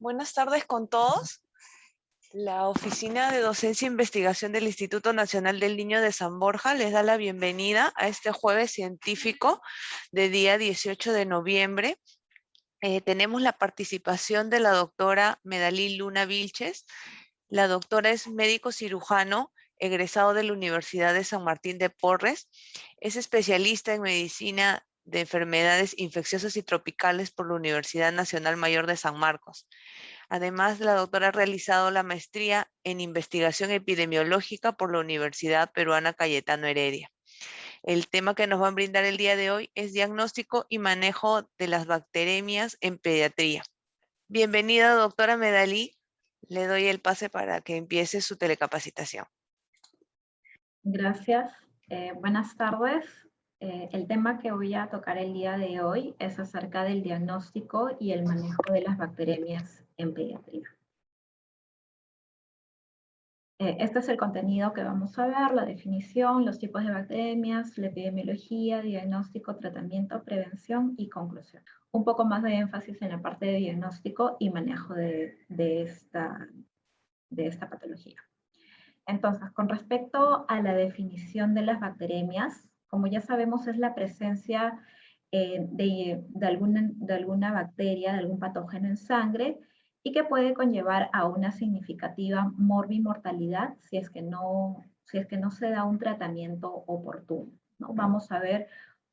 Buenas tardes con todos. La Oficina de Docencia e Investigación del Instituto Nacional del Niño de San Borja les da la bienvenida a este jueves científico de día 18 de noviembre. Tenemos la participación de la doctora Medalí Luna Vilches. La doctora es médico cirujano, egresado de la Universidad de San Martín de Porres. Es especialista en medicina de enfermedades infecciosas y tropicales por la Universidad Nacional Mayor de San Marcos. Además, la doctora ha realizado la maestría en investigación epidemiológica por la Universidad Peruana Cayetano Heredia. El tema que nos van a brindar el día de hoy es diagnóstico y manejo de las bacteremias en pediatría. Bienvenida, doctora Medalí. Le doy el pase para que empiece su telecapacitación. Gracias. Buenas tardes. El tema que voy a tocar el día de hoy es acerca del diagnóstico y el manejo de las bacteremias en pediatría. Este es el contenido que vamos a ver, la definición, los tipos de bacteremias, la epidemiología, diagnóstico, tratamiento, prevención y conclusión. Un poco más de énfasis en la parte de diagnóstico y manejo de esta patología. Entonces, con respecto a la definición de las bacteremias, como ya sabemos, es la presencia de alguna bacteria, de algún patógeno en sangre, y que puede conllevar a una significativa morbimortalidad si es que no se da un tratamiento oportuno, ¿no? Vamos a ver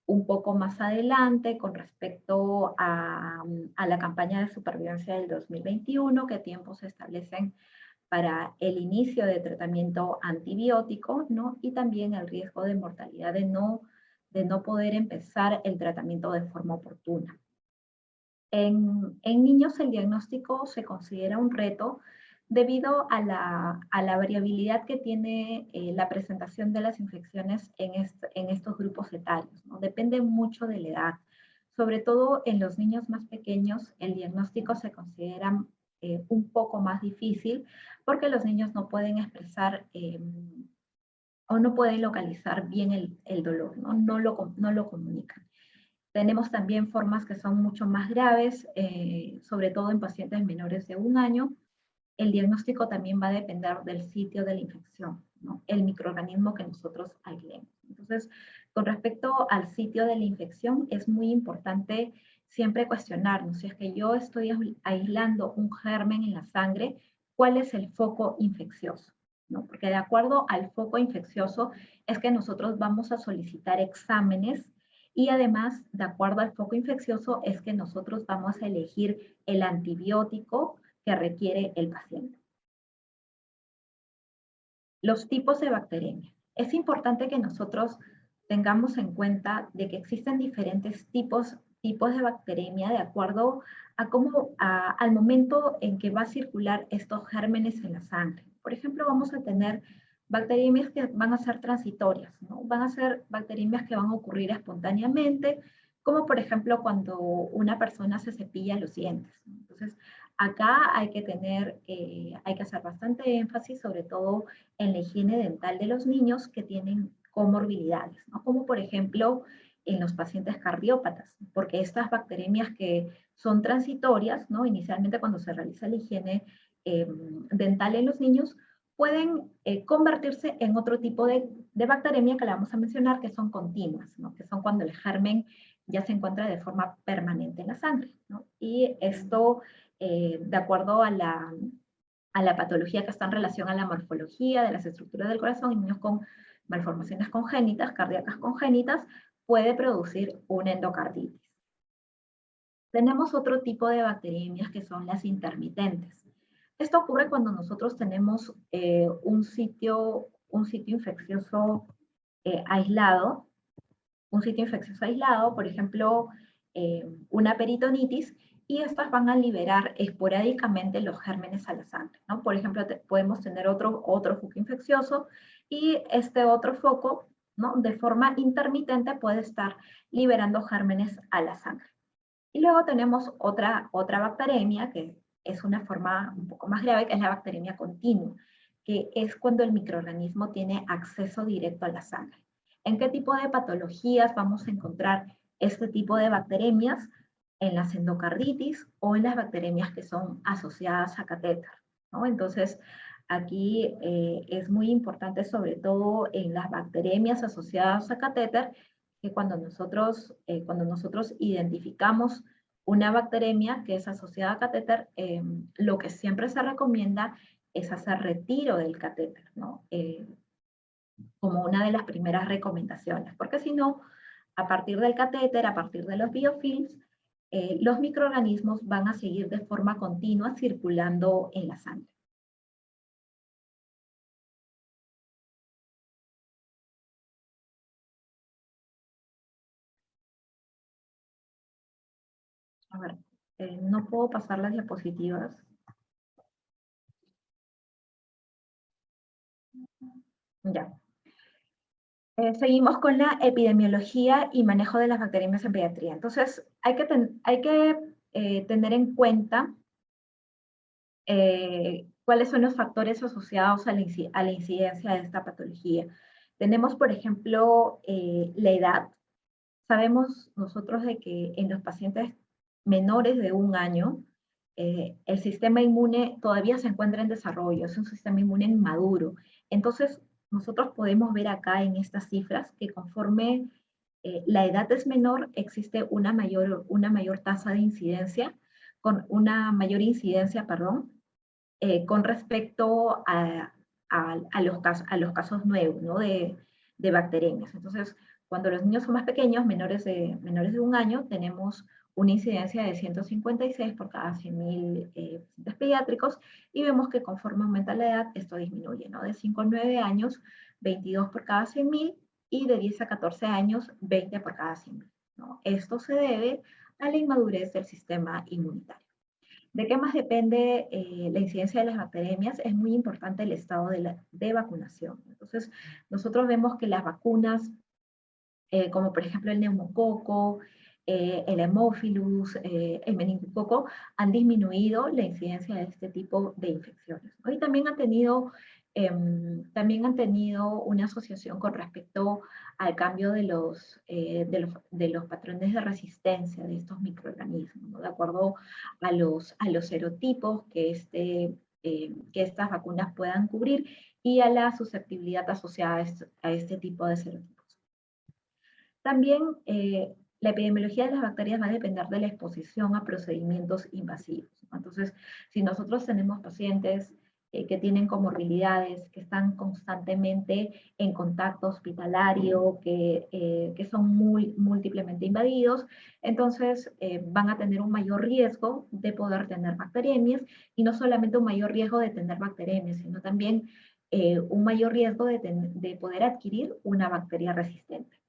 un poco más adelante con respecto a la campaña de supervivencia del 2021, qué tiempos se establecen para el inicio de tratamiento antibiótico, ¿no? Y también el riesgo de mortalidad de no poder empezar el tratamiento de forma oportuna. En niños el diagnóstico se considera un reto debido a la variabilidad que tiene la presentación de las infecciones en estos grupos etarios, ¿no? Depende mucho de la edad. Sobre todo en los niños más pequeños, el diagnóstico se considera un poco más difícil porque los niños no pueden expresar o no pueden localizar bien el dolor, ¿no? No lo comunican. Tenemos también formas que son mucho más graves, sobre todo en pacientes menores de 1 año. El diagnóstico también va a depender del sitio de la infección, ¿no? El microorganismo que nosotros aislemos. Entonces, con respecto al sitio de la infección, es muy importante siempre cuestionarnos, si es que yo estoy aislando un germen en la sangre, ¿cuál es el foco infeccioso? ¿No? Porque de acuerdo al foco infeccioso es que nosotros vamos a solicitar exámenes y además, de acuerdo al foco infeccioso, es que nosotros vamos a elegir el antibiótico que requiere el paciente. Los tipos de bacteremia. Es importante que nosotros tengamos en cuenta de que existen diferentes tipos de bacteremia de acuerdo al momento en que va a circular estos gérmenes en la sangre. Por ejemplo, vamos a tener bacteremias que van a ser transitorias, ¿no? Van a ser bacteremias que van a ocurrir espontáneamente, como por ejemplo cuando una persona se cepilla los dientes, ¿no? Entonces, acá hay que hacer bastante énfasis, sobre todo en la higiene dental de los niños que tienen comorbilidades, ¿no? Como por ejemplo en los pacientes cardiópatas, porque estas bacteremias que son transitorias, ¿no? Inicialmente cuando se realiza la higiene dental en los niños, pueden convertirse en otro tipo de bacteremia que le vamos a mencionar, que son continuas, ¿no? Que son cuando el germen ya se encuentra de forma permanente en la sangre, ¿no? Y esto, de acuerdo a la patología que está en relación a la morfología de las estructuras del corazón, en niños con malformaciones congénitas, cardíacas congénitas, puede producir una endocarditis. Tenemos otro tipo de bacteremias que son las intermitentes. Esto ocurre cuando nosotros tenemos un sitio infeccioso aislado, por ejemplo, una peritonitis, y estas van a liberar esporádicamente los gérmenes a la sangre, ¿no? Por ejemplo, podemos tener otro foco infeccioso y este otro foco, ¿no? De forma intermitente puede estar liberando gérmenes a la sangre. Y luego tenemos otra bacteremia, que es una forma un poco más grave, que es la bacteremia continua, que es cuando el microorganismo tiene acceso directo a la sangre. ¿En qué tipo de patologías vamos a encontrar este tipo de bacteremias? en las endocarditis o en las bacteremias que son asociadas a catéter, ¿no? Entonces, aquí es muy importante, sobre todo en las bacteremias asociadas a catéter, que cuando nosotros identificamos una bacteremia que es asociada a catéter, lo que siempre se recomienda es hacer retiro del catéter, ¿no? Como una de las primeras recomendaciones, porque si no, a partir del catéter, a partir de los biofilms, los microorganismos van a seguir de forma continua circulando en la sangre. A ver, no puedo pasar las diapositivas. Ya. Seguimos con la epidemiología y manejo de las bacterias en pediatría. Entonces, hay que tener en cuenta cuáles son los factores asociados a la incidencia de esta patología. Tenemos, por ejemplo, la edad. Sabemos nosotros de que en los pacientes menores de 1 año, el sistema inmune todavía se encuentra en desarrollo, es un sistema inmune inmaduro. Entonces, nosotros podemos ver acá en estas cifras que conforme la edad es menor, existe una mayor tasa de incidencia, perdón, con respecto a los casos nuevos, ¿no? de bacterias. Entonces, cuando los niños son más pequeños, menores de 1 año, tenemos una incidencia de 156 por cada 100.000 pacientes pediátricos, y vemos que conforme aumenta la edad, esto disminuye, ¿no? De 5 a 9 años, 22 por cada 100.000, y de 10 a 14 años, 20 por cada 100.000, ¿no? Esto se debe a la inmadurez del sistema inmunitario. ¿De qué más depende la incidencia de las bacterias? Es muy importante el estado de vacunación. Entonces, nosotros vemos que las vacunas, como por ejemplo el neumococo, el hemófilus, el meningococo, han disminuido la incidencia de este tipo de infecciones, ¿no? Y también han tenido una asociación con respecto al cambio de los patrones de resistencia de estos microorganismos, ¿no? De acuerdo a los serotipos que estas vacunas puedan cubrir y a la susceptibilidad asociada a este tipo de serotipos. También la epidemiología de las bacterias va a depender de la exposición a procedimientos invasivos. Entonces, si nosotros tenemos pacientes que tienen comorbilidades, que están constantemente en contacto hospitalario, que son múltiplemente invadidos, entonces van a tener un mayor riesgo de poder tener bacteriemias, y no solamente un mayor riesgo de tener bacteriemias, sino también un mayor riesgo de poder adquirir una bacteria resistente.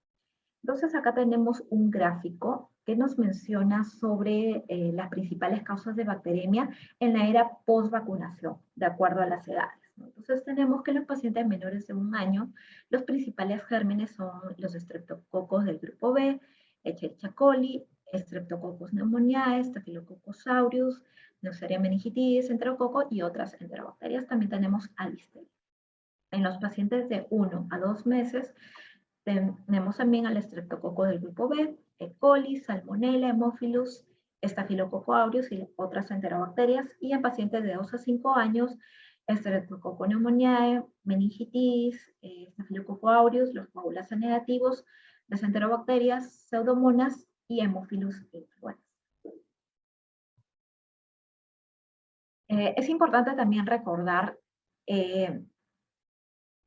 Entonces acá tenemos un gráfico que nos menciona sobre las principales causas de bacteremia en la era post-vacunación, de acuerdo a las edades, ¿no? Entonces tenemos que en los pacientes menores de 1 año, los principales gérmenes son los estreptococos del grupo B, Escherichia coli, Streptococcus pneumoniae, Staphylococcus aureus, Neisseria meningitis, enterococo y otras enterobacterias. También tenemos a Listeria. En los pacientes de 1 a 2 meses, tenemos también al estreptococo del grupo B, E. coli, Salmonella, Haemophilus, Staphylococcus aureus y otras enterobacterias. Y en pacientes de 2 a 5 años, Streptococcus pneumoniae, meningitis, Staphylococcus aureus, los coagulasa negativos, las enterobacterias, pseudomonas y Haemophilus influenza. Es importante también recordar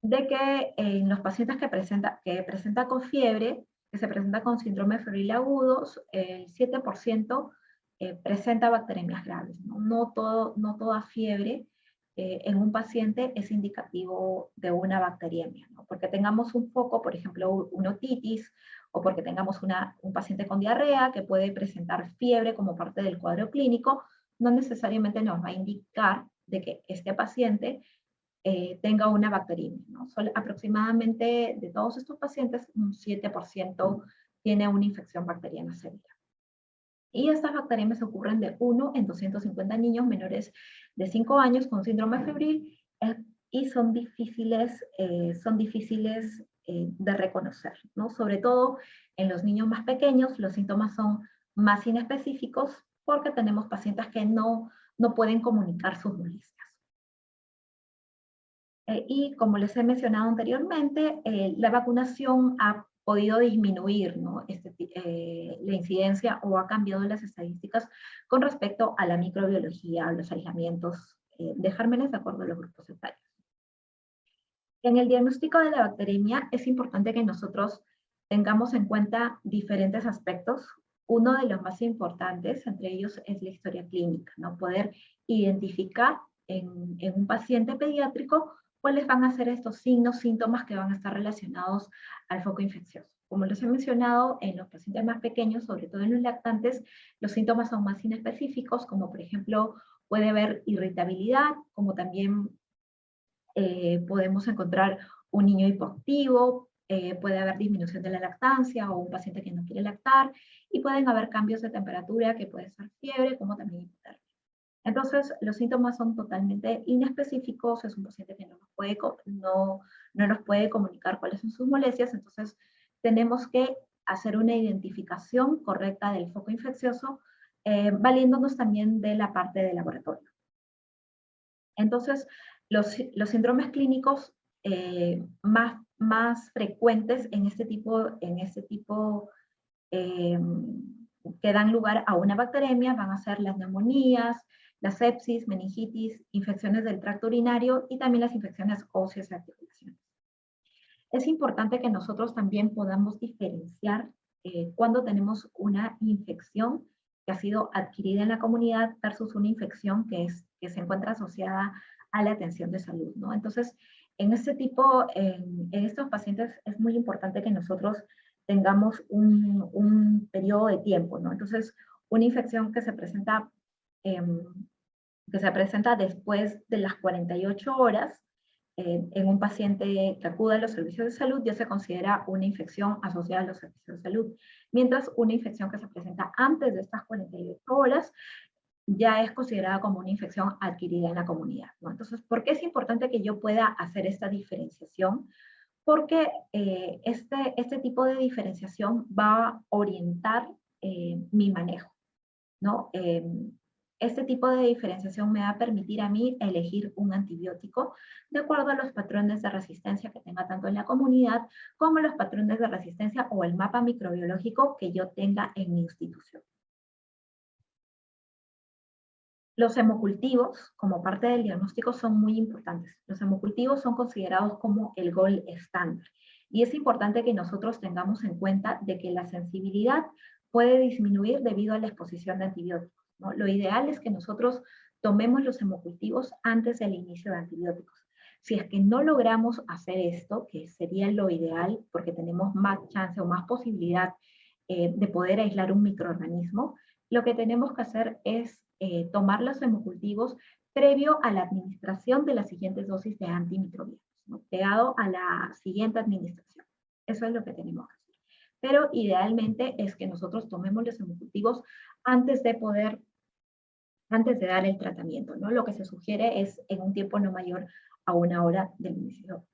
de que en los pacientes que presentan con fiebre, que se presenta con síndrome febril agudo, el 7% presenta bacteremias graves, ¿no? No toda fiebre en un paciente es indicativo de una bacteriemia, ¿no? Porque tengamos un foco, por ejemplo, una otitis, o porque tengamos un paciente con diarrea que puede presentar fiebre como parte del cuadro clínico, no necesariamente nos va a indicar de que este paciente tenga una bacteriemia, ¿no? Aproximadamente de todos estos pacientes, un 7% tiene una infección bacteriana severa. Y estas bacteriemias ocurren de 1 en 250 niños menores de 5 años con síndrome febril, y son difíciles de reconocer, ¿no? Sobre todo en los niños más pequeños, los síntomas son más inespecíficos porque tenemos pacientes que no pueden comunicar sus molestias. Y como les he mencionado anteriormente, la vacunación ha podido disminuir, ¿no? La incidencia o ha cambiado las estadísticas con respecto a la microbiología, a los aislamientos de gérmenes de acuerdo a los grupos etarios. En el diagnóstico de la bacteremia es importante que nosotros tengamos en cuenta diferentes aspectos. Uno de los más importantes, entre ellos, es la historia clínica, ¿no? Poder identificar en un paciente pediátrico cuáles van a ser estos signos, síntomas que van a estar relacionados al foco infeccioso. Como les he mencionado, en los pacientes más pequeños, sobre todo en los lactantes, los síntomas son más inespecíficos, como por ejemplo puede haber irritabilidad, como también podemos encontrar un niño hipoactivo, puede haber disminución de la lactancia o un paciente que no quiere lactar, y pueden haber cambios de temperatura que puede ser fiebre, como también hipotermia. Entonces, los síntomas son totalmente inespecíficos, es un paciente que no nos puede comunicar cuáles son sus molestias, entonces tenemos que hacer una identificación correcta del foco infeccioso, valiéndonos también de la parte de laboratorio. Entonces, los síndromes clínicos más frecuentes en este tipo que dan lugar a una bacteremia van a ser las neumonías, la sepsis, meningitis, infecciones del tracto urinario y también las infecciones óseas y articulaciones. Es importante que nosotros también podamos diferenciar cuando tenemos una infección que ha sido adquirida en la comunidad versus una infección que se encuentra asociada a la atención de salud, ¿no? Entonces, en estos pacientes es muy importante que nosotros tengamos un periodo de tiempo, ¿no? Entonces, una infección que se presenta después de las 48 horas, en un paciente que acude a los servicios de salud ya se considera una infección asociada a los servicios de salud, mientras una infección que se presenta antes de estas 48 horas ya es considerada como una infección adquirida en la comunidad, ¿no? Entonces, ¿por qué es importante que yo pueda hacer esta diferenciación? Porque este tipo de diferenciación va a orientar mi manejo, ¿no? Este tipo de diferenciación me va a permitir a mí elegir un antibiótico de acuerdo a los patrones de resistencia que tenga tanto en la comunidad como los patrones de resistencia o el mapa microbiológico que yo tenga en mi institución. Los hemocultivos, como parte del diagnóstico, son muy importantes. Los hemocultivos son considerados como el gold estándar. Y es importante que nosotros tengamos en cuenta de que la sensibilidad puede disminuir debido a la exposición de antibióticos, ¿no? Lo ideal es que nosotros tomemos los hemocultivos antes del inicio de antibióticos. Si es que no logramos hacer esto, que sería lo ideal, porque tenemos más chance o más posibilidad de poder aislar un microorganismo, lo que tenemos que hacer es tomar los hemocultivos previo a la administración de las siguientes dosis de antimicrobianos, ¿no? Pegado a la siguiente administración. Eso es lo que tenemos que hacer. Pero idealmente es que nosotros tomemos los hemocultivos antes de dar el tratamiento, ¿no? Lo que se sugiere es en un tiempo no mayor a una hora del inicio,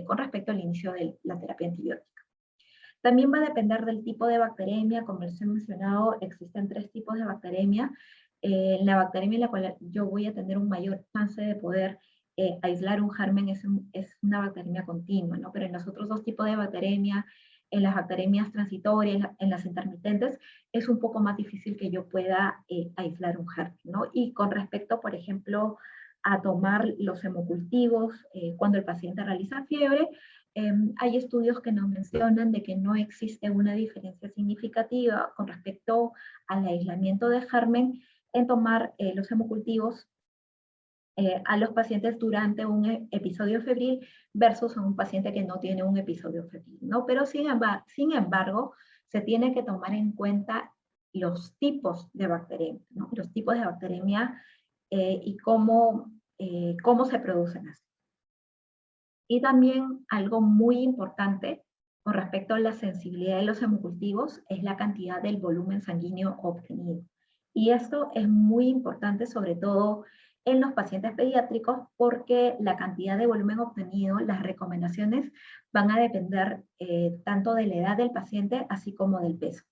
con respecto al inicio de la terapia antibiótica. También va a depender del tipo de bacteremia. Como les he mencionado, existen 3 tipos de bacteremia. La bacteremia en la cual yo voy a tener un mayor chance de poder aislar un germen es una bacteremia continua, ¿no? Pero en los otros 2 tipos de bacteremia, en las bacteremias transitorias, en las intermitentes, es un poco más difícil que yo pueda aislar un germen, ¿no? Y con respecto, por ejemplo, a tomar los hemocultivos cuando el paciente realiza fiebre, hay estudios que nos mencionan de que no existe una diferencia significativa con respecto al aislamiento de germen en tomar los hemocultivos a los pacientes durante un episodio febril versus a un paciente que no tiene un episodio febril, ¿no? Pero sin embargo, se tiene que tomar en cuenta los tipos de bacteremia, ¿no? Los tipos de bacteremia y cómo se producen así. Y también algo muy importante con respecto a la sensibilidad de los hemocultivos es la cantidad del volumen sanguíneo obtenido. Y esto es muy importante, sobre todo en los pacientes pediátricos porque la cantidad de volumen obtenido, las recomendaciones van a depender tanto de la edad del paciente así como del peso.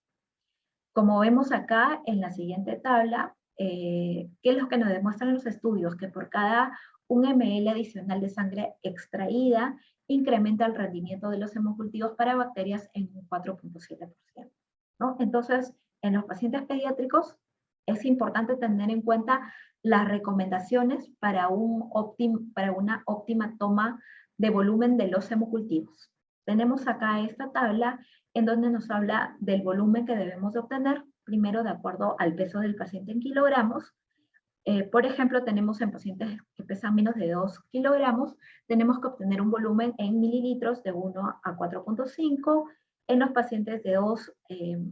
Como vemos acá en la siguiente tabla, ¿qué es lo que nos demuestran los estudios? Que por cada 1 ml adicional de sangre extraída, incrementa el rendimiento de los hemocultivos para bacterias en un 4.7%, ¿no? Entonces, en los pacientes pediátricos es importante tener en cuenta las recomendaciones para una óptima toma de volumen de los hemocultivos. Tenemos acá esta tabla en donde nos habla del volumen que debemos de obtener, primero de acuerdo al peso del paciente en kilogramos. Por ejemplo, tenemos en pacientes que pesan menos de 2 kilogramos, tenemos que obtener un volumen en mililitros de 1 a 4.5, en los pacientes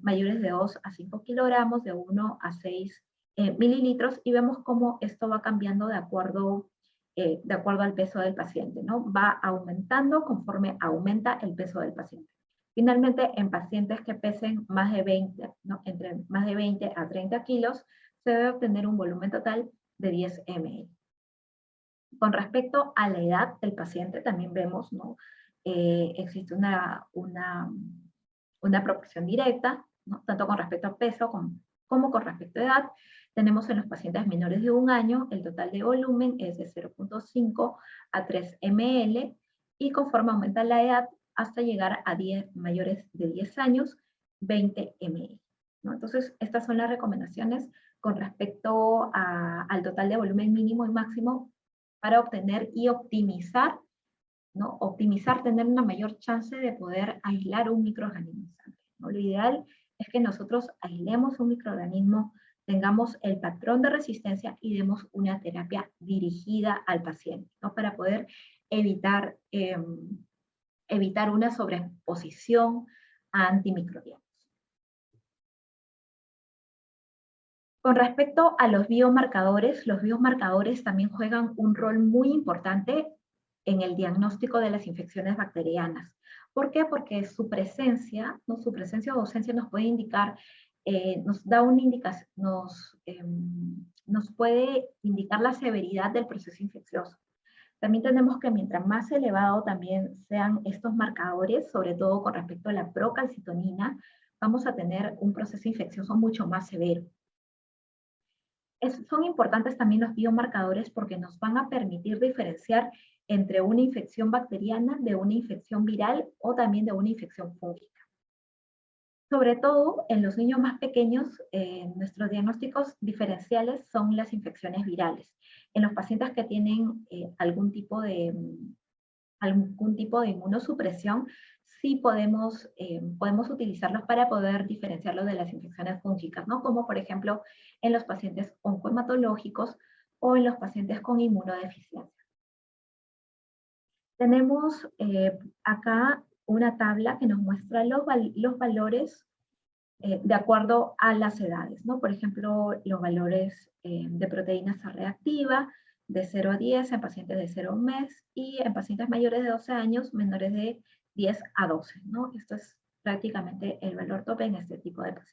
mayores de 2 a 5 kilogramos, de 1 a 6 mililitros, y vemos cómo esto va cambiando de acuerdo al peso del paciente, ¿no? Va aumentando conforme aumenta el peso del paciente. Finalmente, en pacientes que pesen más de 20, ¿no? Entre más de 20 a 30 kilos, se debe obtener un volumen total de 10 ml. Con respecto a la edad del paciente, también vemos, ¿no? Existe una proporción directa, ¿no? Tanto con respecto a peso como con respecto a edad. Tenemos en los pacientes menores de 1 año, el total de volumen es de 0.5 a 3 ml, y conforme aumenta la edad, hasta llegar a mayores de 10 años, 20 ml, ¿no? Entonces, estas son las recomendaciones con respecto al total de volumen mínimo y máximo para obtener y optimizar, ¿no? Optimizar, tener una mayor chance de poder aislar un microorganismo en sangre, ¿no? Lo ideal es que nosotros aislemos un microorganismo, tengamos el patrón de resistencia y demos una terapia dirigida al paciente, ¿no? Para poder evitar una sobreexposición a antimicrobianos. Con respecto a los biomarcadores también juegan un rol muy importante en el diagnóstico de las infecciones bacterianas. ¿Por qué? Porque su presencia, ¿no? Su presencia o ausencia nos puede indicar, nos da una indicación, nos puede indicar la severidad del proceso infeccioso. También tenemos que mientras más elevado también sean estos marcadores, sobre todo con respecto a la procalcitonina, vamos a tener un proceso infeccioso mucho más severo. Son importantes también los biomarcadores porque nos van a permitir diferenciar entre una infección bacteriana de una infección viral o también de una infección fúngica. Sobre todo en los niños más pequeños, nuestros diagnósticos diferenciales son las infecciones virales. En los pacientes que tienen algún tipo de inmunosupresión, sí podemos utilizarlos para poder diferenciarlos de las infecciones fúngicas, ¿no? Como por ejemplo en los pacientes oncohematológicos o en los pacientes con inmunodeficiencia. Tenemos acá una tabla que nos muestra los valores de acuerdo a las edades, ¿no? Por ejemplo, los valores de proteína C reactiva, de 0 a 10 en pacientes de 0 a 1 mes, y en pacientes mayores de 12 años, menores de 10 a 12, ¿no? Esto es prácticamente el valor tope en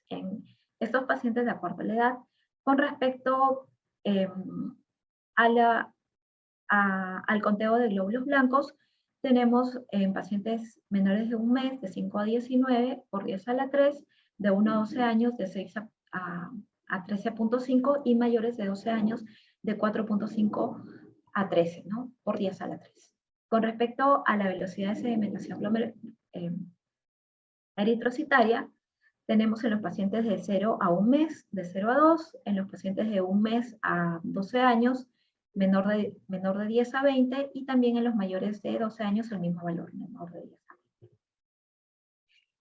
en estos pacientes de acuerdo a la edad. Con respecto al conteo de glóbulos blancos, tenemos en pacientes menores de 1 mes, de 5 a 19, por 10 a la 3, de 1 a 12 años, de 6 a 13.5, y mayores de 12 años, de 4.5 a 13, ¿no? Por 10 a la 3. Con respecto a la velocidad de sedimentación eritrocitaria, tenemos en los pacientes de 0 a 1 mes, de 0 a 2, en los pacientes de 1 mes a 12 años, menor de 10 a 20, y también en los mayores de 12 años el mismo valor, menor de 10 a 20.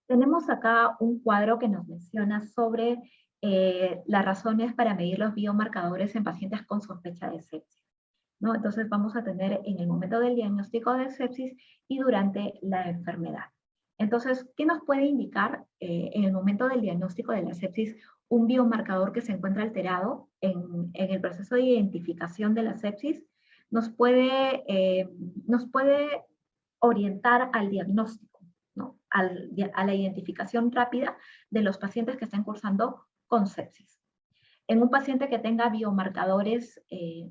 Tenemos acá un cuadro que nos menciona sobre las razones para medir los biomarcadores en pacientes con sospecha de sepsis, ¿no? Entonces vamos a tener en el momento del diagnóstico de sepsis y durante la enfermedad. Entonces, ¿qué nos puede indicar en el momento del diagnóstico de la sepsis un biomarcador que se encuentra alterado en el proceso de identificación de la sepsis? Nos puede orientar al diagnóstico, ¿no? A la identificación rápida de los pacientes que están cursando con sepsis. En un paciente que tenga biomarcadores,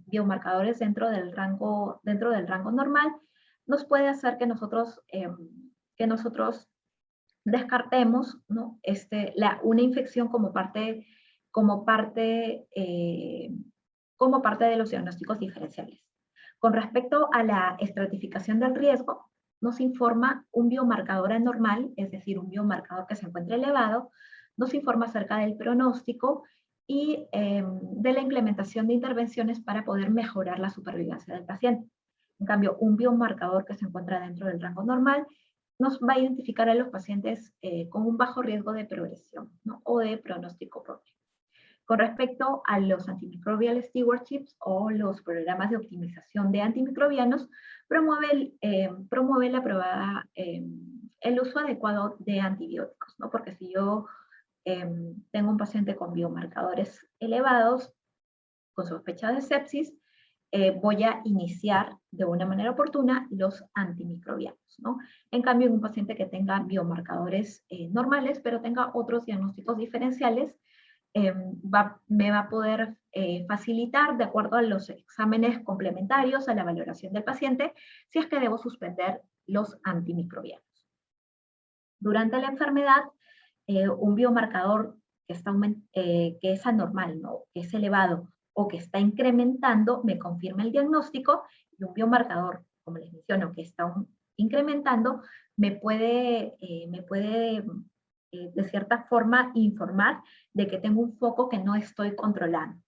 dentro del rango normal, nos puede hacer que nosotros descartemos, ¿no? Una infección como parte, eh, como parte de los diagnósticos diferenciales. Con respecto a la estratificación del riesgo, nos informa un biomarcador anormal, es decir, un biomarcador que se encuentra elevado, nos informa acerca del pronóstico y de la implementación de intervenciones para poder mejorar la supervivencia del paciente. En cambio, un biomarcador que se encuentra dentro del rango normal nos va a identificar a los pacientes con un bajo riesgo de progresión, ¿no? O de pronóstico propio. Con respecto a los antimicrobial stewardships o los programas de optimización de antimicrobianos, promueve el uso adecuado de antibióticos, ¿no? Porque si yo tengo un paciente con biomarcadores elevados, con sospecha de sepsis, voy a iniciar de una manera oportuna los antimicrobianos, ¿no? En cambio, en un paciente que tenga biomarcadores normales, pero tenga otros diagnósticos diferenciales, me va a poder facilitar, de acuerdo a los exámenes complementarios, a la valoración del paciente, si es que debo suspender los antimicrobianos. Durante la enfermedad, un biomarcador que es anormal, ¿no? Que es elevado o que está incrementando, me confirma el diagnóstico, y un biomarcador, como les menciono, que está incrementando, me puede de cierta forma informar de que tengo un foco que no estoy controlando,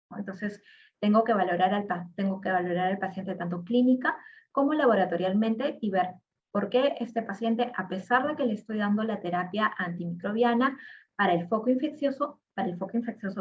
¿no? Entonces, tengo que valorar al paciente tanto clínica como laboratorialmente y ver por qué este paciente, a pesar de que le estoy dando la terapia antimicrobiana para el foco infeccioso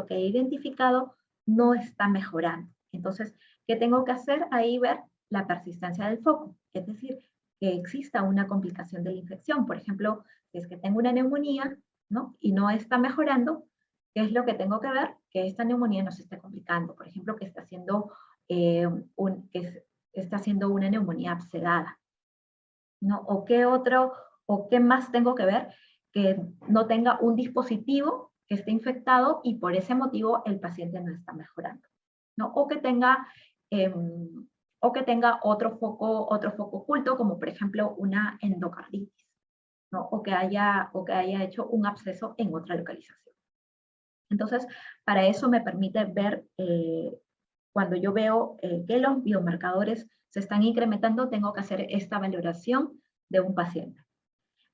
que he identificado, no está mejorando. Entonces, ¿qué tengo que hacer? Ahí ver la persistencia del foco, es decir, que exista una complicación de la infección. Por ejemplo, si es que tengo una neumonía, ¿no? Y no está mejorando, ¿qué es lo que tengo que ver? Que esta neumonía no se esté complicando. Por ejemplo, que está haciendo una neumonía abscedada, ¿no? O qué más tengo que ver que no tenga un dispositivo que esté infectado y por ese motivo el paciente no está mejorando, ¿no? Eh, o que tenga otro foco oculto, como por ejemplo una endocarditis, ¿no? O que haya hecho un absceso en otra localización. Entonces, para eso me permite ver, cuando yo veo que los biomarcadores se están incrementando, tengo que hacer esta valoración de un paciente.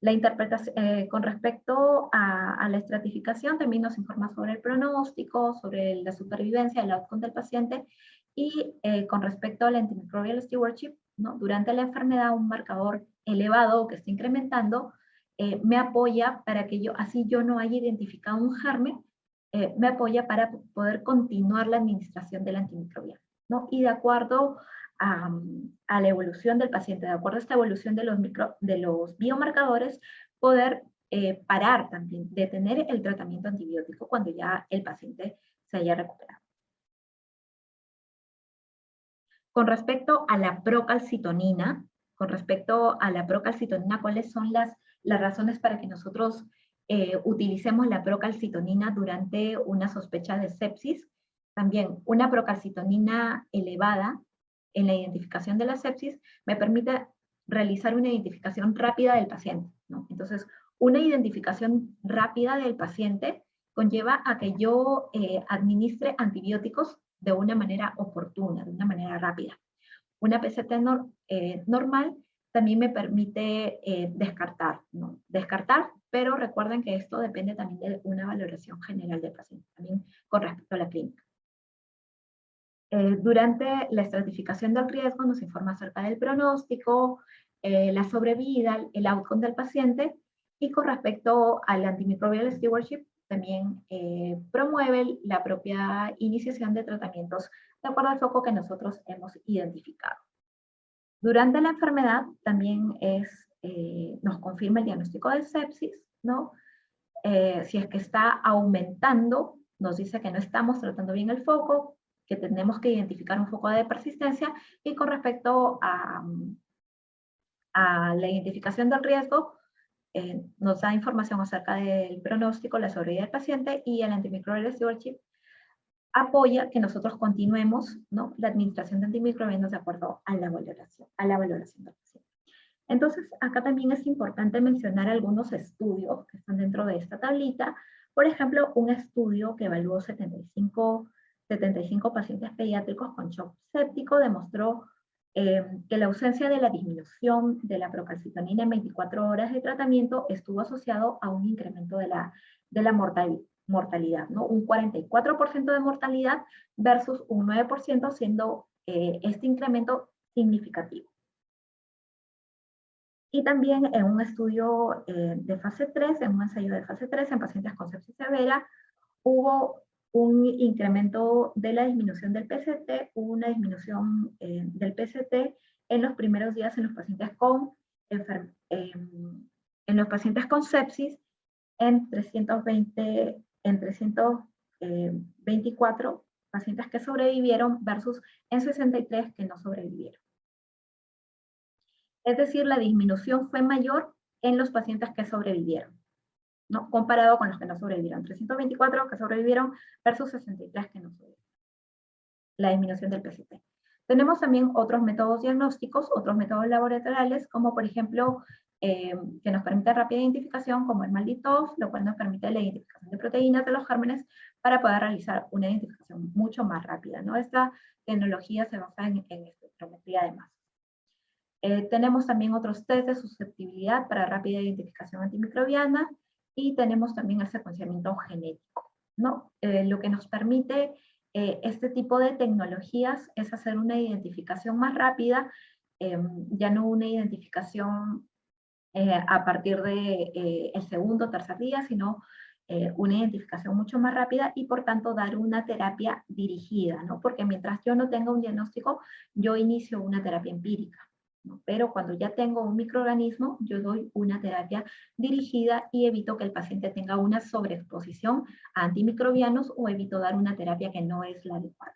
La interpretación, con respecto a la estratificación, también nos informa sobre el pronóstico, sobre la supervivencia, el outcome del paciente, y con respecto al antimicrobial stewardship, ¿no? Durante la enfermedad, un marcador elevado que está incrementando, me apoya para que así yo no haya identificado un germen, me apoya para poder continuar la administración del antimicrobiano, ¿no? Y de acuerdo a la evolución del paciente, de acuerdo a esta evolución de los biomarcadores, poder parar también, detener el tratamiento antibiótico cuando ya el paciente se haya recuperado. Con respecto a la procalcitonina, ¿cuáles son las razones para que nosotros utilicemos la procalcitonina durante una sospecha de sepsis? También una procalcitonina elevada en la identificación de la sepsis me permite realizar una identificación rápida del paciente, ¿no? Entonces, una identificación rápida del paciente conlleva a que yo administre antibióticos de una manera oportuna, de una manera rápida. Una PCT normal también me permite descartar, ¿no? Descartar, pero recuerden que esto depende también de una valoración general del paciente, también con respecto a la clínica. Durante la estratificación del riesgo nos informa acerca del pronóstico, la sobrevida, el outcome del paciente, y con respecto al antimicrobial stewardship también promueve la propia iniciación de tratamientos de acuerdo al foco que nosotros hemos identificado. Durante la enfermedad también nos confirma el diagnóstico de sepsis, ¿no? Si es que está aumentando, nos dice que no estamos tratando bien el foco, que tenemos que identificar un foco de persistencia, y con respecto a la identificación del riesgo, nos da información acerca del pronóstico, la sobrevida del paciente, y el antimicrobial stewardship apoya que nosotros continuemos, ¿no?, la administración de antimicrobianos de acuerdo a la valoración del paciente. Entonces, acá también es importante mencionar algunos estudios que están dentro de esta tablita. Por ejemplo, un estudio que evaluó 75 pacientes pediátricos con shock séptico demostró que la ausencia de la disminución de la procalcitonina en 24 horas de tratamiento estuvo asociado a un incremento de la mortalidad, ¿no? Un 44% de mortalidad versus un 9%, siendo este incremento significativo. Y también en un estudio de fase 3, en un ensayo de fase 3 en pacientes con sepsis severa, hubo un incremento de la disminución del PCT, hubo una disminución del PCT en los primeros días en los pacientes con, sepsis en 324 pacientes que sobrevivieron versus en 63 que no sobrevivieron. Es decir, la disminución fue mayor en los pacientes que sobrevivieron, ¿no?, comparado con los que no sobrevivieron. 324 que sobrevivieron versus 63 que no sobrevivieron. La disminución del PCT. Tenemos también otros métodos diagnósticos, otros métodos laboratoriales, como por ejemplo, que nos permite rápida identificación, como el MALDI-TOF, lo cual nos permite la identificación de proteínas de los gérmenes para poder realizar una identificación mucho más rápida, ¿no? Esta tecnología se basa en espectrometría de masas. Tenemos también otros test de susceptibilidad para rápida identificación antimicrobiana y tenemos también el secuenciamiento genético, ¿no? Lo que nos permite este tipo de tecnologías es hacer una identificación más rápida, ya no una identificación a partir de el segundo o tercer día, sino una identificación mucho más rápida y por tanto dar una terapia dirigida, ¿no? Porque mientras yo no tenga un diagnóstico, yo inicio una terapia empírica, ¿no? Pero cuando ya tengo un microorganismo, yo doy una terapia dirigida y evito que el paciente tenga una sobreexposición a antimicrobianos o evito dar una terapia que no es la adecuada.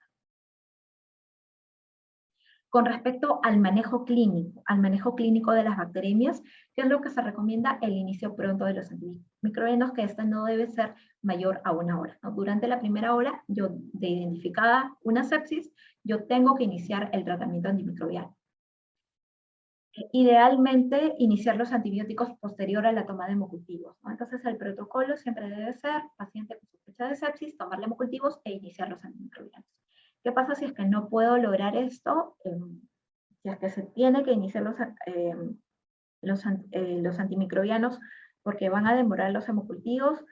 Con respecto al manejo clínico de las bacteremias, ¿qué es lo que se recomienda? El inicio pronto de los antimicrobianos, que este no debe ser mayor a 1 hora, ¿no? Durante la primera hora, de identificada una sepsis, yo tengo que iniciar el tratamiento antimicrobiano. Idealmente, iniciar los antibióticos posterior a la toma de hemocultivos, ¿no? Entonces, el protocolo siempre debe ser, paciente con sospecha de sepsis, tomarle hemocultivos e iniciar los antimicrobianos. ¿Qué pasa si es que no puedo lograr esto? Si es que se tiene que iniciar los antimicrobianos porque van a demorar los hemocultivos,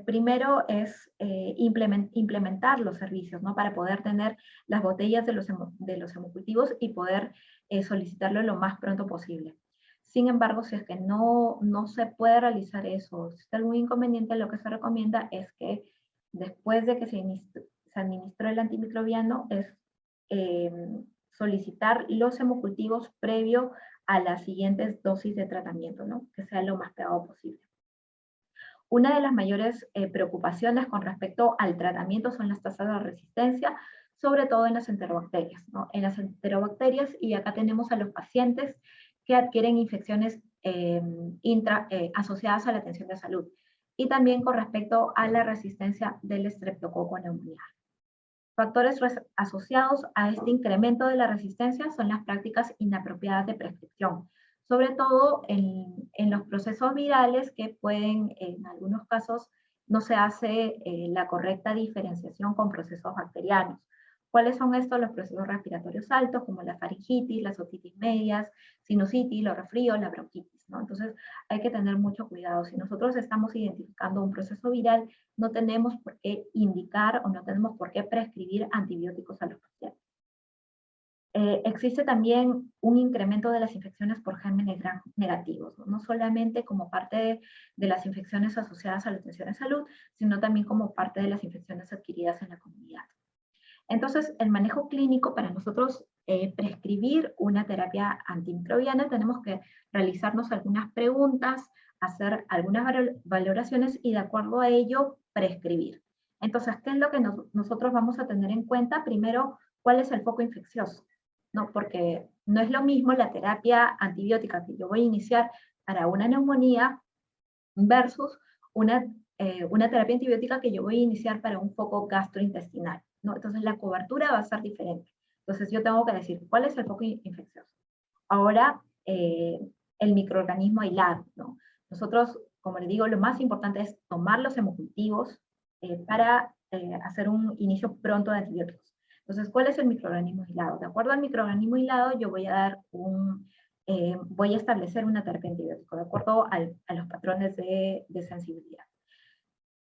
primero es implementar los servicios, ¿no?, para poder tener las botellas de los hemocultivos y poder solicitarlo lo más pronto posible. Sin embargo, si es que no se puede realizar eso, si está algún inconveniente, lo que se recomienda es que después de que se administró el antimicrobiano, es solicitar los hemocultivos previo a las siguientes dosis de tratamiento, ¿no?, que sea lo más pegado posible. Una de las mayores preocupaciones con respecto al tratamiento son las tasas de resistencia, sobre todo en las enterobacterias, ¿no? En las enterobacterias, y acá tenemos a los pacientes que adquieren infecciones asociadas a la atención de salud, y también con respecto a la resistencia del estreptococo neumonial. Factores asociados a este incremento de la resistencia son las prácticas inapropiadas de prescripción, sobre todo en los procesos virales que pueden, en algunos casos, no se hace la correcta diferenciación con procesos bacterianos. ¿Cuáles son estos? Los procesos respiratorios altos, como la faringitis, las otitis medias, sinusitis, los resfríos, la bronquitis, ¿no? Entonces, hay que tener mucho cuidado. Si nosotros estamos identificando un proceso viral, no tenemos por qué indicar o no tenemos por qué prescribir antibióticos a los pacientes. Existe también un incremento de las infecciones por gérmenes gram negativos, no solamente como parte de las infecciones asociadas a la atención de salud, sino también como parte de las infecciones adquiridas en la comunidad. Entonces, el manejo clínico, para nosotros prescribir una terapia antimicrobiana, tenemos que realizarnos algunas preguntas, hacer algunas valoraciones y de acuerdo a ello prescribir. Entonces, ¿qué es lo que nosotros vamos a tener en cuenta? Primero, ¿cuál es el foco infeccioso? ¿No? Porque no es lo mismo la terapia antibiótica que yo voy a iniciar para una neumonía versus una terapia antibiótica que yo voy a iniciar para un foco gastrointestinal, ¿no? Entonces la cobertura va a ser diferente. Entonces yo tengo que decir, ¿cuál es el foco infeccioso? Ahora, el microorganismo aislado, ¿no? Nosotros, como les digo, lo más importante es tomar los hemocultivos para hacer un inicio pronto de antibióticos. Entonces, ¿cuál es el microorganismo aislado? De acuerdo al microorganismo aislado, yo voy a dar voy a establecer una terapia antibiótica, de acuerdo a los patrones de sensibilidad.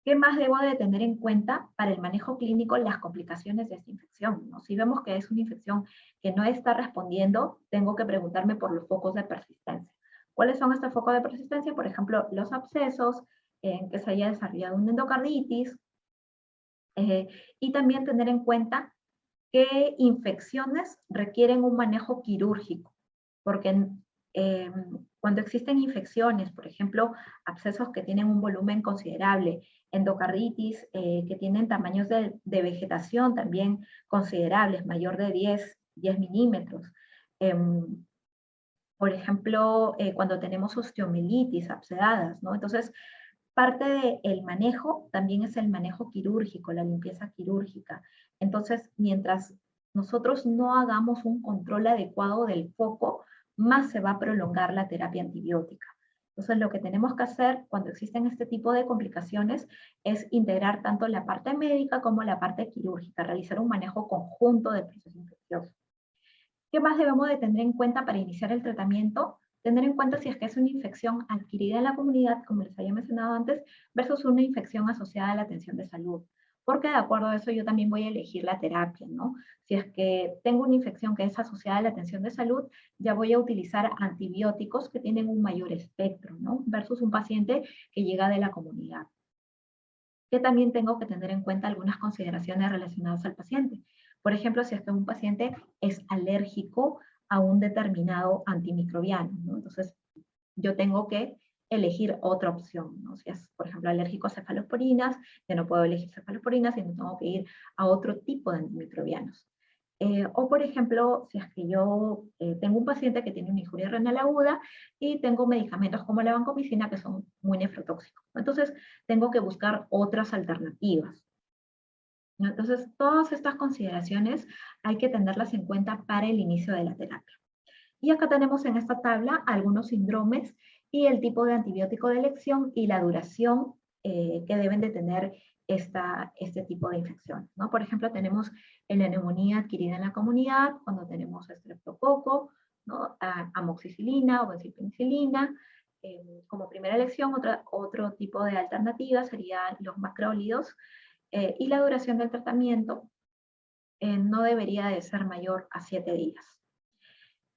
¿Qué más debo de tener en cuenta para el manejo clínico las complicaciones de esta infección, ¿no? Si vemos que es una infección que no está respondiendo, tengo que preguntarme por los focos de persistencia. ¿Cuáles son estos focos de persistencia? Por ejemplo, los abscesos, en que se haya desarrollado una endocarditis, y también tener en cuenta qué infecciones requieren un manejo quirúrgico, porque cuando existen infecciones, por ejemplo, abscesos que tienen un volumen considerable, endocarditis que tienen tamaños de vegetación también considerables, mayor de 10 milímetros. Por ejemplo, cuando tenemos osteomielitis, abscedadas, ¿no? Entonces, parte del manejo también es el manejo quirúrgico, la limpieza quirúrgica. Entonces, mientras nosotros no hagamos un control adecuado del foco, más se va a prolongar la terapia antibiótica. Entonces, lo que tenemos que hacer cuando existen este tipo de complicaciones es integrar tanto la parte médica como la parte quirúrgica, realizar un manejo conjunto del proceso infeccioso. ¿Qué más debemos de tener en cuenta para iniciar el tratamiento? Tener en cuenta si es que es una infección adquirida en la comunidad, como les había mencionado antes, versus una infección asociada a la atención de salud. Porque de acuerdo a eso yo también voy a elegir la terapia, ¿no? Si es que tengo una infección que es asociada a la atención de salud, ya voy a utilizar antibióticos que tienen un mayor espectro, ¿no? Versus un paciente que llega de la comunidad. Que también tengo que tener en cuenta algunas consideraciones relacionadas al paciente. Por ejemplo, si es que un paciente es alérgico a un determinado antimicrobiano, ¿no? Entonces, yo tengo que elegir otra opción, ¿no? Si es, por ejemplo, alérgico a cefalosporinas, ya no puedo elegir cefalosporinas, sino tengo que ir a otro tipo de antimicrobianos. O, por ejemplo, si es que yo tengo un paciente que tiene una injuria renal aguda y tengo medicamentos como la vancomicina que son muy nefrotóxicos, ¿no? Entonces, tengo que buscar otras alternativas, ¿no? Entonces, todas estas consideraciones hay que tenerlas en cuenta para el inicio de la terapia. Y acá tenemos en esta tabla algunos síndromes y el tipo de antibiótico de elección y la duración que deben de tener este tipo de infección, ¿no? Por ejemplo, tenemos la neumonía adquirida en la comunidad, cuando tenemos estreptococo, ¿no? Amoxicilina o bencilpenicilina. Como primera elección, otro tipo de alternativa serían los macrólidos, y la duración del tratamiento no debería de ser mayor a 7 días.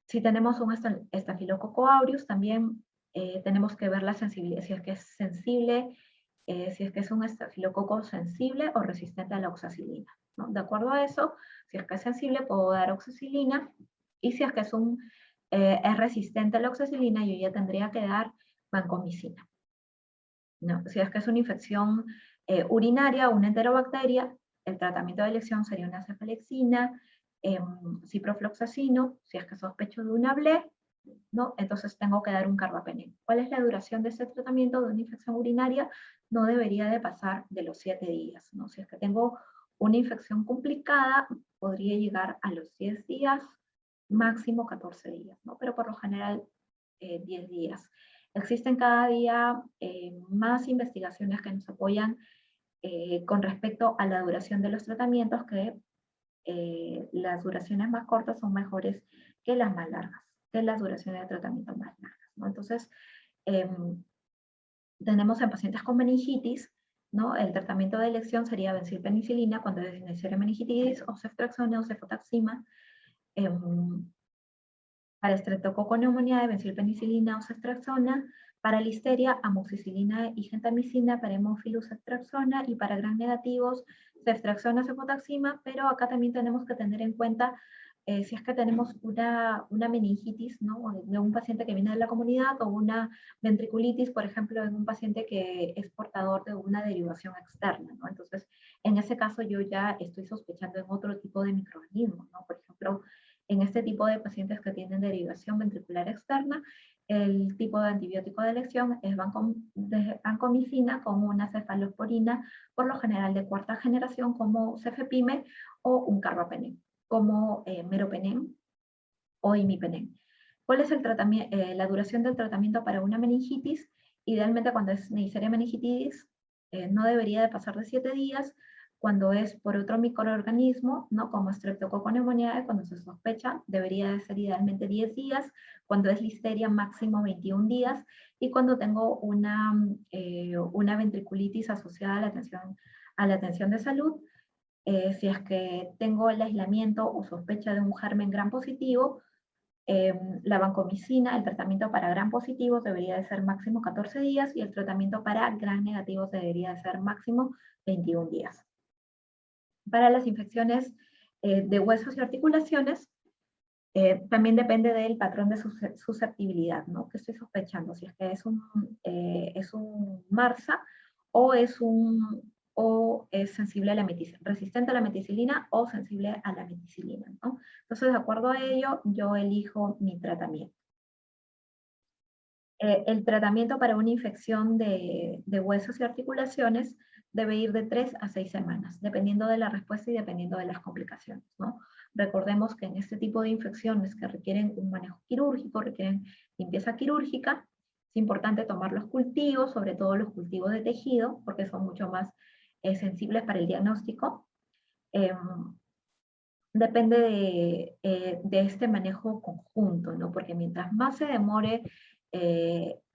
Si tenemos un estafilococo aureus, también tenemos que ver la sensibilidad, si es que es sensible, si es que es un estafilococo sensible o resistente a la oxacilina, ¿no? De acuerdo a eso, si es que es sensible, puedo dar oxacilina, y si es que es resistente a la oxacilina, yo ya tendría que dar vancomicina, ¿no? Si es que es una infección urinaria, una enterobacteria, el tratamiento de elección sería una cefalexina, ciprofloxacino, si es que sospecho de una BLE, ¿no? Entonces tengo que dar un carbapenem. ¿Cuál es la duración de ese tratamiento de una infección urinaria? No debería de pasar de los 7 días, ¿no? Si es que tengo una infección complicada, podría llegar a los 10 días, máximo 14 días, ¿no? Pero por lo general 10 días. Existen cada día más investigaciones que nos apoyan con respecto a la duración de los tratamientos, que las duraciones más cortas son mejores que las más largas, que las duraciones de tratamiento más largas, ¿no? Entonces, tenemos en pacientes con meningitis, ¿no? El tratamiento de elección sería bencilpenicilina cuando es necesaria meningitis, o ceftriaxona o cefotaxima. Para estreptococo neumonía de bencilpenicilina o ceftriaxona, para listeria, amoxicilina y gentamicina, para hemófilus ceftriaxona, y para gram negativos, ceftriaxona, cefotaxima, pero acá también tenemos que tener en cuenta si es que tenemos una meningitis, ¿no? De un paciente que viene de la comunidad, o una ventriculitis, por ejemplo, en un paciente que es portador de una derivación externa, ¿no? Entonces, en ese caso yo ya estoy sospechando en otro tipo de microorganismo, ¿no? Por ejemplo, en este tipo de pacientes que tienen derivación ventricular externa, el tipo de antibiótico de elección es vancomicina con una cefalosporina, por lo general de cuarta generación, como cefepime, o un carbapenem, como meropenem o imipenem. ¿Cuál es el la duración del tratamiento para una meningitis? Idealmente, cuando es Neisseria meningitis, no debería de pasar de 7 días. Cuando es por otro microorganismo, ¿no? Como Streptococcus pneumoniae, cuando se sospecha, debería de ser idealmente 10 días. Cuando es listeria, máximo 21 días. Y cuando tengo una ventriculitis asociada a la atención de salud, si es que tengo el aislamiento o sospecha de un germen gram positivo, la vancomicina, el tratamiento para gram positivos debería de ser máximo 14 días y el tratamiento para gram negativos debería de ser máximo 21 días. Para las infecciones de huesos y articulaciones, también depende del patrón de susceptibilidad, ¿no? Que estoy sospechando, si es que es un MRSA o es sensible a la resistente a la meticilina o sensible a la meticilina, ¿no? Entonces, de acuerdo a ello, yo elijo mi tratamiento. El tratamiento para una infección de huesos y articulaciones debe ir de 3 a 6 semanas, dependiendo de la respuesta y dependiendo de las complicaciones, ¿no? Recordemos que en este tipo de infecciones que requieren un manejo quirúrgico, requieren limpieza quirúrgica, es importante tomar los cultivos, sobre todo los cultivos de tejido, porque son mucho más sensibles para el diagnóstico. Depende de este manejo conjunto, ¿no? Porque mientras más se demore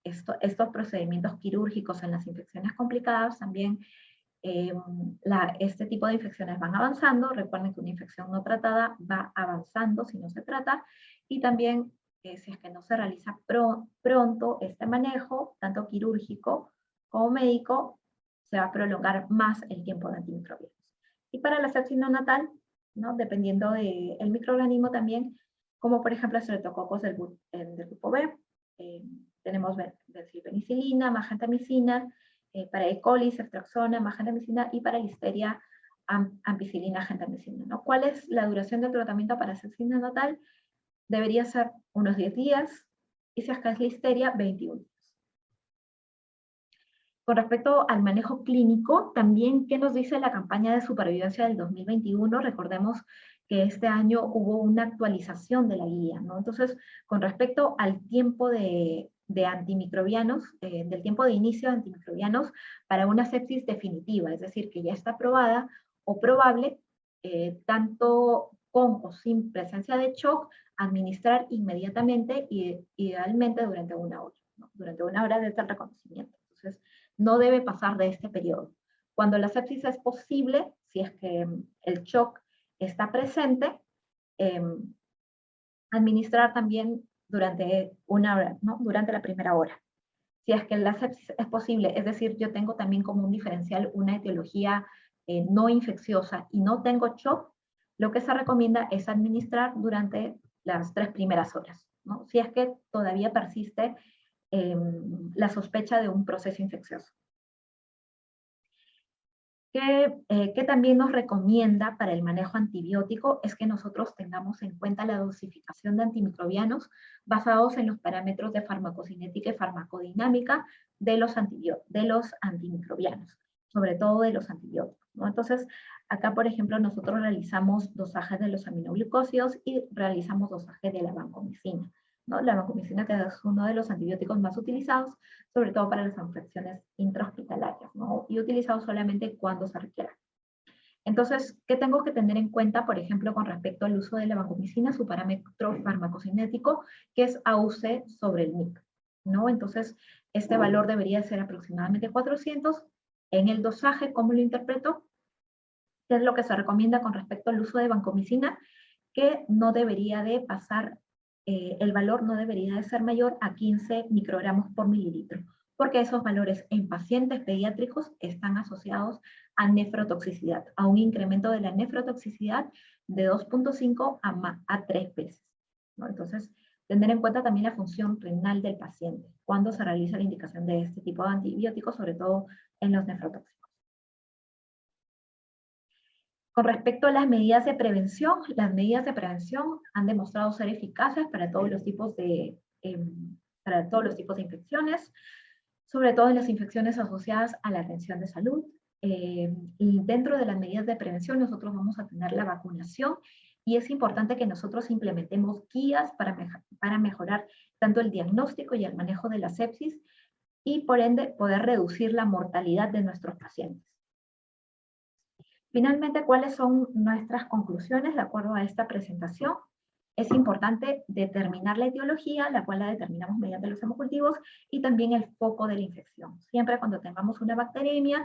estos procedimientos quirúrgicos en las infecciones complicadas, también este tipo de infecciones van avanzando. Recuerden que una infección no tratada va avanzando si no se trata, y también si es que no se realiza pronto este manejo, tanto quirúrgico como médico, se va a prolongar más el tiempo de antimicrobianos. Y para la sepsis neonatal, ¿no? Dependiendo del microorganismo también, como por ejemplo Streptococcus del grupo B, tenemos benzilpenicilina, magentamicina, para E. coli, ceftriaxona, magentamicina, y para listeria, ampicilina, gentamicina, ¿no? ¿Cuál es la duración del tratamiento para sepsis neonatal? Debería ser unos 10 días, y si es que es listeria, 21 días. Con respecto al manejo clínico, también, ¿qué nos dice la campaña de supervivencia del 2021? Recordemos que este año hubo una actualización de la guía, ¿no? Entonces, con respecto al tiempo de antimicrobianos, del tiempo de inicio de antimicrobianos para una sepsis definitiva, es decir, que ya está probada o probable, tanto con o sin presencia de shock, administrar inmediatamente y idealmente durante 1 hora, ¿no? Durante 1 hora desde el reconocimiento. Entonces, no debe pasar de este periodo. Cuando la sepsis es posible, si es que el shock está presente, administrar también durante 1 hora, ¿no? Durante la primera hora. Si es que la sepsis es posible, es decir, yo tengo también como un diferencial una etiología no infecciosa y no tengo shock, lo que se recomienda es administrar durante las 3 primeras horas, ¿no? Si es que todavía persiste la sospecha de un proceso infeccioso. Que también nos recomienda para el manejo antibiótico es que nosotros tengamos en cuenta la dosificación de antimicrobianos basados en los parámetros de farmacocinética y farmacodinámica de los antimicrobianos, sobre todo de los antibióticos, ¿no? Entonces, acá, por ejemplo, nosotros realizamos dosajes de los aminoglucósidos y realizamos dosaje de la vancomicina, ¿no? La vancomicina, que es uno de los antibióticos más utilizados, sobre todo para las infecciones intrahospitalarias, ¿no? Y utilizado solamente cuando se requiera. Entonces, ¿qué tengo que tener en cuenta, por ejemplo, con respecto al uso de la vancomicina? Su parámetro farmacocinético, que es AUC sobre el MIC, ¿no? Entonces, este valor debería ser aproximadamente 400. En el dosaje, ¿cómo lo interpreto? ¿Qué es lo que se recomienda con respecto al uso de vancomicina? Que no debería de pasar, el valor no debería de ser mayor a 15 microgramos por mililitro, porque esos valores en pacientes pediátricos están asociados a nefrotoxicidad, a un incremento de la nefrotoxicidad de 2.5 a 3 veces, ¿no? Entonces, tener en cuenta también la función renal del paciente cuando se realiza la indicación de este tipo de antibióticos, sobre todo en los nefrotóxicos. Con respecto a las medidas de prevención han demostrado ser eficaces para todos los tipos de para todos los tipos de infecciones, sobre todo en las infecciones asociadas a la atención de salud. Y dentro de las medidas de prevención nosotros vamos a tener la vacunación y es importante que nosotros implementemos guías para mejorar tanto el diagnóstico y el manejo de la sepsis y por ende poder reducir la mortalidad de nuestros pacientes. Finalmente, ¿cuáles son nuestras conclusiones de acuerdo a esta presentación? Es importante determinar la etiología, la cual la determinamos mediante los hemocultivos, y también el foco de la infección. Siempre cuando tengamos una bacteremia,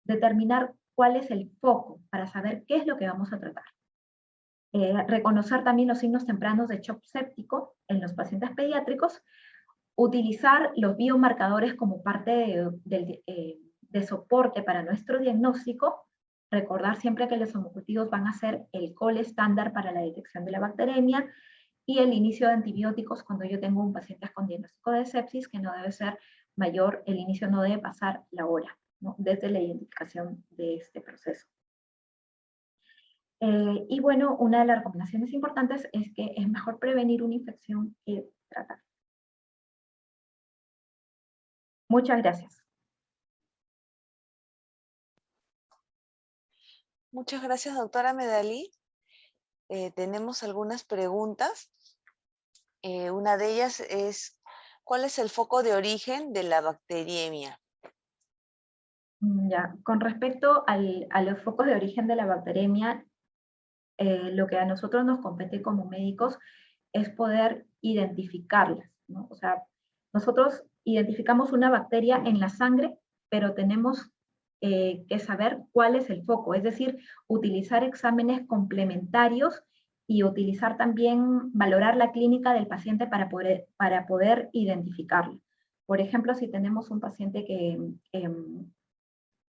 determinar cuál es el foco para saber qué es lo que vamos a tratar. Reconocer también los signos tempranos de shock séptico en los pacientes pediátricos, utilizar los biomarcadores como parte de soporte para nuestro diagnóstico, recordar siempre que los hemocultivos van a ser el gol estándar para la detección de la bacteremia, y el inicio de antibióticos cuando yo tengo un paciente con diagnóstico de sepsis, que no debe ser mayor, el inicio no debe pasar la hora, ¿no? Desde la identificación de este proceso. Y bueno, una de las recomendaciones importantes es que es mejor prevenir una infección que tratar. Muchas gracias. Muchas gracias, doctora Medalí. Tenemos algunas preguntas. Una de ellas es, ¿cuál es el foco de origen de la bacteriemia? Ya, con respecto a los focos de origen de la bacteremia, lo que a nosotros nos compete como médicos es poder identificarlas, ¿no? O sea, nosotros identificamos una bacteria en la sangre, pero tenemos que saber cuál es el foco, es decir, utilizar exámenes complementarios y utilizar también, valorar la clínica del paciente para poder identificarlo. Por ejemplo, si tenemos un paciente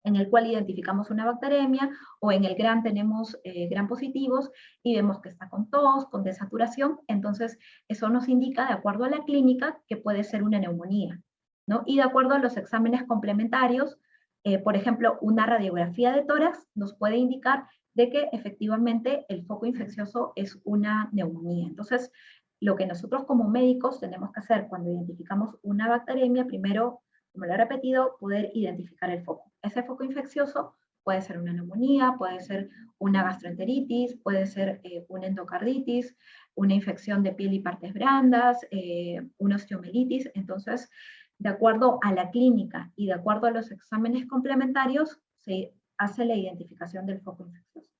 en el cual identificamos una bacteremia, o en el GRAN tenemos GRAN positivos, y vemos que está con tos, con desaturación, entonces eso nos indica, de acuerdo a la clínica, que puede ser una neumonía, ¿no? Y de acuerdo a los exámenes complementarios, por ejemplo, una radiografía de tórax nos puede indicar de que efectivamente el foco infeccioso es una neumonía. Entonces, lo que nosotros como médicos tenemos que hacer cuando identificamos una bacteremia, primero, como lo he repetido, poder identificar el foco. Ese foco infeccioso puede ser una neumonía, puede ser una gastroenteritis, puede ser una endocarditis, una infección de piel y partes blandas, una osteomelitis. Entonces, de acuerdo a la clínica y de acuerdo a los exámenes complementarios, se hace la identificación del foco infeccioso.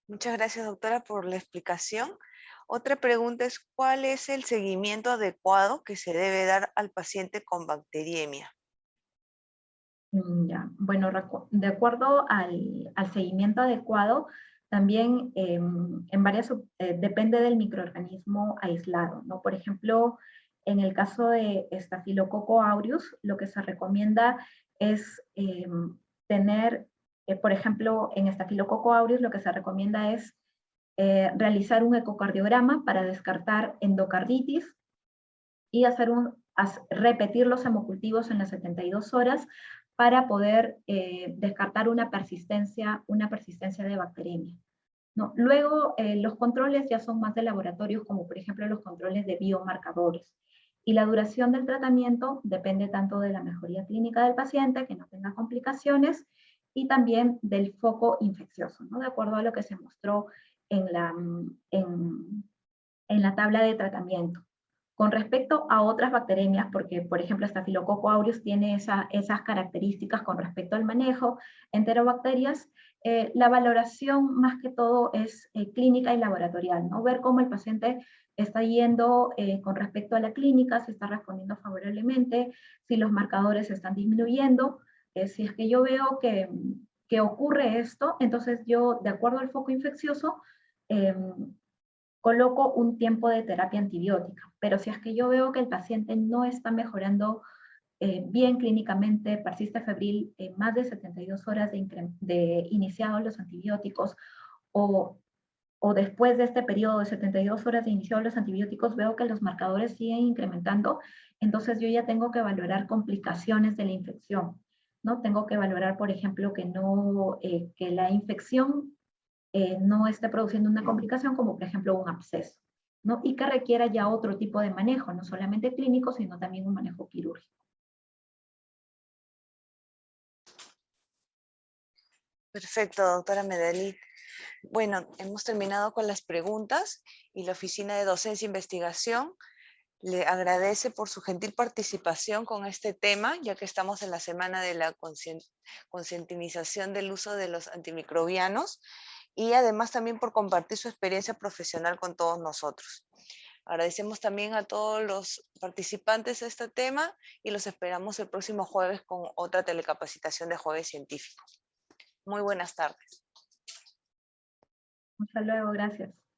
Muchas gracias, doctora, por la explicación. Otra pregunta es, ¿cuál es el seguimiento adecuado que se debe dar al paciente con bacteriemia? Ya. Bueno, de acuerdo al seguimiento adecuado, también depende del microorganismo aislado, ¿no? Por ejemplo, en el caso de Staphylococcus aureus, lo que se recomienda es tener, por ejemplo, en Staphylococcus aureus lo que se recomienda es realizar un ecocardiograma para descartar endocarditis y repetir los hemocultivos en las 72 horas para poder descartar una persistencia de bacteremia, ¿no? Luego, los controles ya son más de laboratorios, como por ejemplo los controles de biomarcadores. Y la duración del tratamiento depende tanto de la mejoría clínica del paciente, que no tenga complicaciones, y también del foco infeccioso, ¿no? De acuerdo a lo que se mostró en la tabla de tratamiento. Con respecto a otras bacteremias, porque por ejemplo Staphylococcus aureus tiene esas características con respecto al manejo, enterobacterias, la valoración más que todo es clínica y laboratorial, ¿no? Ver cómo el paciente está yendo con respecto a la clínica, si está respondiendo favorablemente, si los marcadores están disminuyendo. Si es que yo veo que ocurre esto, entonces yo, de acuerdo al foco infeccioso, coloco un tiempo de terapia antibiótica, pero si es que yo veo que el paciente no está mejorando bien clínicamente, persiste febril en más de 72 horas de iniciados los antibióticos, o después de este periodo de 72 horas de iniciados los antibióticos, veo que los marcadores siguen incrementando, entonces yo ya tengo que valorar complicaciones de la infección, ¿no? Tengo que valorar, por ejemplo, que la infección no esté produciendo una complicación como por ejemplo un absceso. ¿no? Y que requiera ya otro tipo de manejo, no solamente clínico, sino también un manejo quirúrgico. Perfecto, doctora Medalit. Bueno, hemos terminado con las preguntas y la Oficina de Docencia e Investigación le agradece por su gentil participación con este tema, ya que estamos en la semana de la concientización del uso de los antimicrobianos y además también por compartir su experiencia profesional con todos nosotros. Agradecemos también a todos los participantes de este tema y los esperamos el próximo jueves con otra telecapacitación de Jueves Científico. Muy buenas tardes. Hasta luego, gracias.